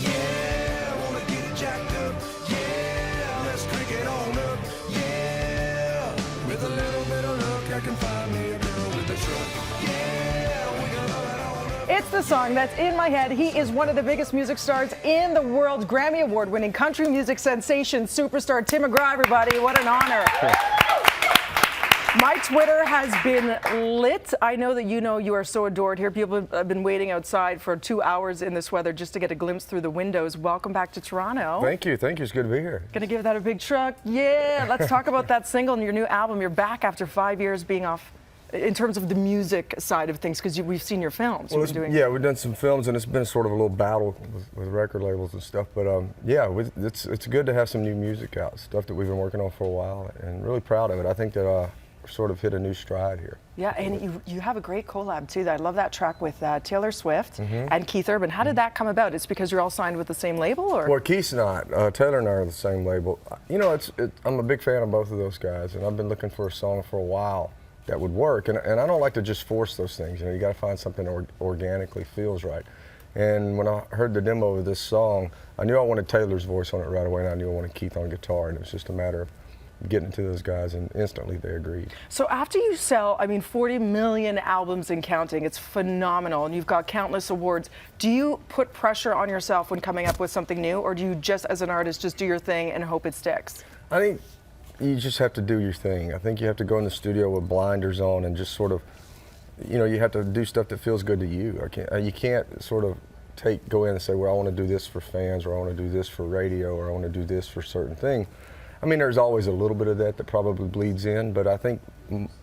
Yeah, I wanna get it jacked up. Yeah, let's drink it on up. Yeah, with a little bit of luck, I can find me a girl with a truck. Yeah, we can love it on up. It's the song that's in my head. He is one of the biggest music stars in the world, Grammy Award winning country music sensation, superstar Tim McGraw, everybody. What an honor. My Twitter has been lit. I know that you are so adored here. People have been waiting outside for 2 hours in this weather just to get a glimpse through the windows. Welcome back to Toronto. Thank you. Thank you. It's good to be here. Gonna give that a big truck. Yeah. Let's talk about that single and your new album. You're back after 5 years being off in terms of the music side of things, because we've seen your films. Well, yeah, we've done some films, and it's been sort of a little battle with record labels and stuff. But yeah, it's good to have some new music out, stuff that we've been working on for a while, and really proud of it. I think that sort of hit a new stride here. Yeah, and you have a great collab too. I love that track with Taylor Swift and Keith Urban. How did that come about? It's because you're all signed with the same label, or? Well, Keith's not. Taylor and I are the same label. You know, I'm a big fan of both of those guys, and I've been looking for a song for a while that would work. And I don't like to just force those things. You know, you got to find something that organically feels right. And when I heard the demo of this song, I knew I wanted Taylor's voice on it right away, and I knew I wanted Keith on guitar, and it was just a matter of getting to those guys, and instantly they agreed. So after you sell, 40 million albums and counting, it's phenomenal, and you've got countless awards. Do you put pressure on yourself when coming up with something new, or do you just, as an artist, just do your thing and hope it sticks? I think you just have to do your thing. I think you have to go in the studio with blinders on and just sort of, you know, you have to do stuff that feels good to you. You can't sort of go in and say, well, I want to do this for fans, or I want to do this for radio, or I want to do this for certain thing. I mean, there's always a little bit of that probably bleeds in, but I think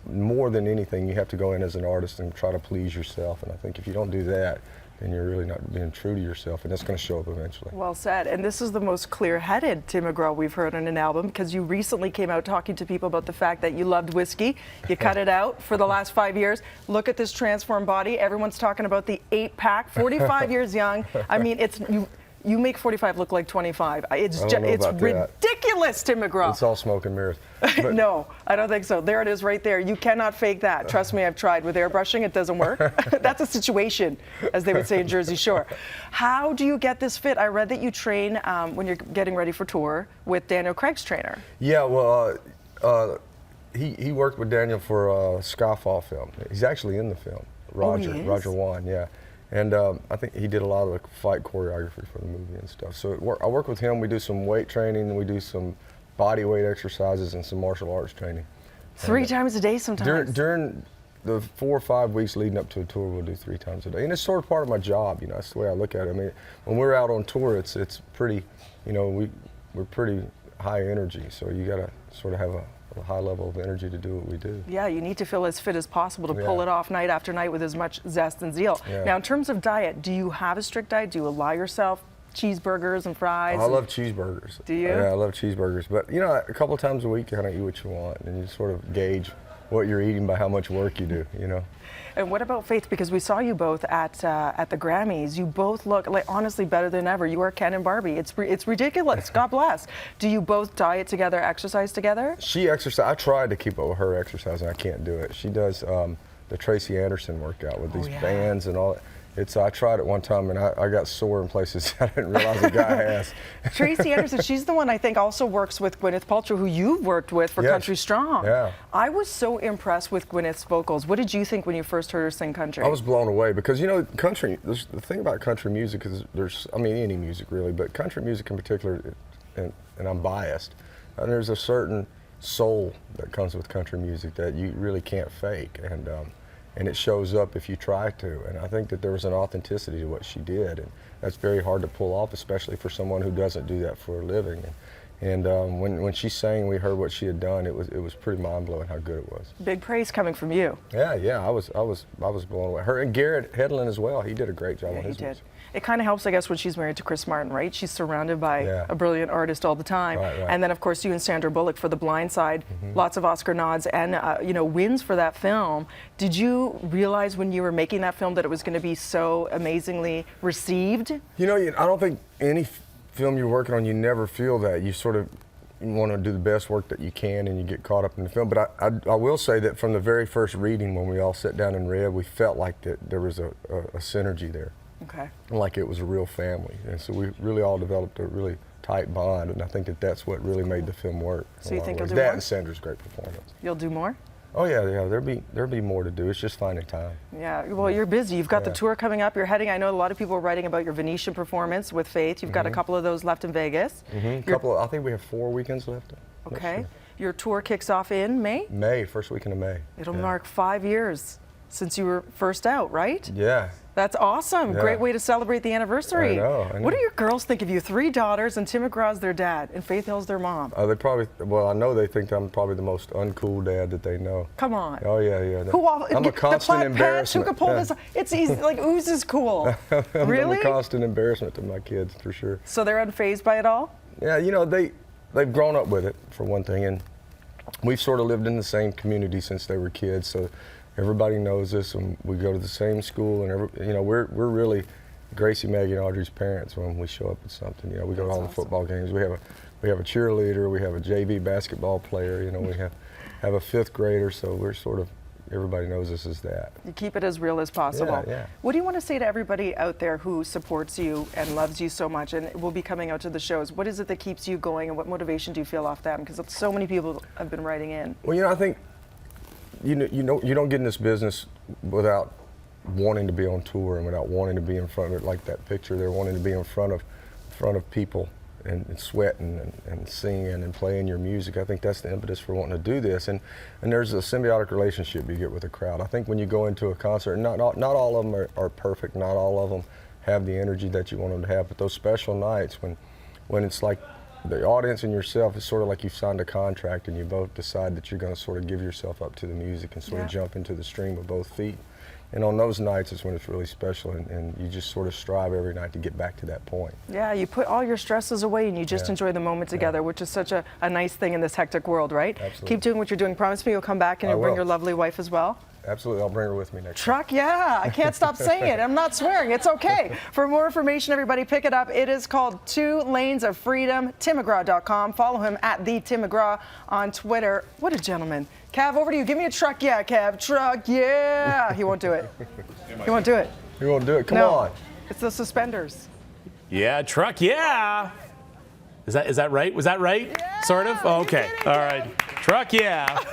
more than anything, you have to go in as an artist and try to please yourself. And I think if you don't do that, then you're really not being true to yourself, and that's going to show up eventually. Well said. And this is the most clear-headed Tim McGraw we've heard on an album, because you recently came out talking to people about the fact that you loved whiskey. You cut it out for the last 5 years. Look at this transformed body. Everyone's talking about the 8-pack, 45 years young. I mean, you make 45 look like 25. It's ridiculous, Tim McGraw. It's all smoke and mirrors. No, I don't think so. There it is right there. You cannot fake that. Trust me, I've tried. With airbrushing, it doesn't work. That's a situation, as they would say in Jersey Shore. How do you get this fit? I read that you train when you're getting ready for tour with Daniel Craig's trainer. Yeah, well, he worked with Daniel for a Skyfall film. He's actually in the film. Roger Wan, yeah. And I think he did a lot of the fight choreography for the movie and stuff. So I work with him. We do some weight training, and we do some body weight exercises and some martial arts training. 3 times a day sometimes? During the 4 or 5 weeks leading up to a tour, we'll do 3 times a day. And it's sort of part of my job, you know, that's the way I look at it. I mean, when we're out on tour, it's pretty, you know, we're pretty high energy, so you gotta sort of have a high level of energy to do what we do. Yeah, you need to feel as fit as possible to pull it off night after night with as much zest and zeal. Yeah. Now, in terms of diet, do you have a strict diet? Do you allow yourself cheeseburgers and fries? I love cheeseburgers. Do you? Yeah, I love cheeseburgers. But, you know, a couple of times a week, you kind of eat what you want, and you sort of gauge what you're eating by how much work you do, you know. And what about Faith? Because we saw you both at the Grammys. You both look like honestly better than ever. You are Ken and Barbie. It's ridiculous. God bless. Do you both diet together, exercise together? She exercises. I tried to keep up with her exercising. I can't do it. She does the Tracy Anderson workout with these bands and all that. I tried it one time, and I got sore in places I didn't realize a guy has. Tracy Anderson, she's the one I think also works with Gwyneth Paltrow, who you've worked with for Country Strong. Yeah. I was so impressed with Gwyneth's vocals. What did you think when you first heard her sing country? I was blown away because, you know, country, the thing about country music is any music really, but country music in particular, and I'm biased, and there's a certain soul that comes with country music that you really can't fake. And it shows up if you try to. And I think that there was an authenticity to what she did, and that's very hard to pull off, especially for someone who doesn't do that for a living. And when she sang, we heard what she had done. It was pretty mind-blowing how good it was. Big praise coming from you. Yeah, I was blown away. Her and Garrett Hedlund as well. He did a great job on his music. It kind of helps, I guess, when she's married to Chris Martin, right? She's surrounded by a brilliant artist all the time. Right. And then, of course, you and Sandra Bullock for The Blind Side, lots of Oscar nods and wins for that film. Did you realize when you were making that film that it was going to be so amazingly received? You know, I don't think any film you're working on, you never feel that. You sort of want to do the best work that you can, and you get caught up in the film. But I will say that from the very first reading, when we all sat down and read, we felt like that there was a synergy there. Okay. like it was a real family. And so we really all developed a really tight bond, and I think that that's what really made the film work. So you think you'll do that more? and Sandra's great performance. You'll do more? Oh yeah, there'll be more to do. It's just finding time. Yeah, well, you're busy. You've got the Yeah. tour coming up. You're heading. I know a lot of people are writing about your Venetian performance with Faith. You've got a couple of those left in Vegas. I think we have 4 weekends left. next Okay. year. Your tour kicks off in May. May, first weekend of May. It'll Yeah. mark 5 years since you were first out, right? Yeah. That's awesome. Yeah. Great way to celebrate the anniversary. I know. What do your girls think of you? 3 daughters, and Tim McGraw's their dad, and Faith Hill's their mom. They probably, well, I know they think I'm probably the most uncool dad that they know. Come on. Oh yeah, yeah. I'm a the constant plaid pants, embarrassment. who could pull Yeah. this? It's easy. Like Ooze is cool. I'm Really? a constant embarrassment to my kids for sure. So they're unfazed by it all? Yeah, you know, they've grown up with it for one thing, and we've sort of lived in the same community since they were kids, so everybody knows us, and we go to the same school, and you know, we're really Gracie, Maggie, and Audrey's parents when we show up at something. You know, we go to all the football games. We have a cheerleader, we have a JV basketball player. You know, we have a 5th grader, so we're sort of, everybody knows us as that. You keep it as real as possible. Yeah, yeah. What do you want to say to everybody out there who supports you and loves you so much and will be coming out to the shows? What is it that keeps you going, and what motivation do you feel off them? Because so many people have been writing in. Well, you know, I think you don't get in this business without wanting to be on tour and without wanting to be in front of it, like that picture. They're wanting to be in front of people and sweating and singing and playing your music. I think that's the impetus for wanting to do this. And there's a symbiotic relationship you get with a crowd. I think when you go into a concert, not all of them are perfect. Not all of them have the energy that you want them to have. But those special nights when it's like the audience and yourself, it's sort of like you've signed a contract and you both decide that you're going to sort of give yourself up to the music and sort of jump into the stream with both feet. And on those nights is when it's really special, and you just sort of strive every night to get back to that point. Yeah, you put all your stresses away and you just enjoy the moment together, which is such a nice thing in this hectic world, right? Absolutely. Keep doing what you're doing. Promise me you'll come back and I you'll bring will. your lovely wife as well. Absolutely, I'll bring her with me next time. Truck, yeah, I can't stop saying it. I'm not swearing, it's okay. For more information, everybody pick it up. It is called 2 Lanes of Freedom, TimMcGraw.com. Follow him at @TimMcGraw on Twitter. What a gentleman. Cav, over to you. Give me a truck, yeah, Cav. Truck, yeah. He won't do it. He won't do it. You won't do it? Come No, on. it's the suspenders. Yeah, truck, yeah. Is that right? Was that right? Yeah, Sort of? you Okay. did it, All Cav. right. Truck, yeah.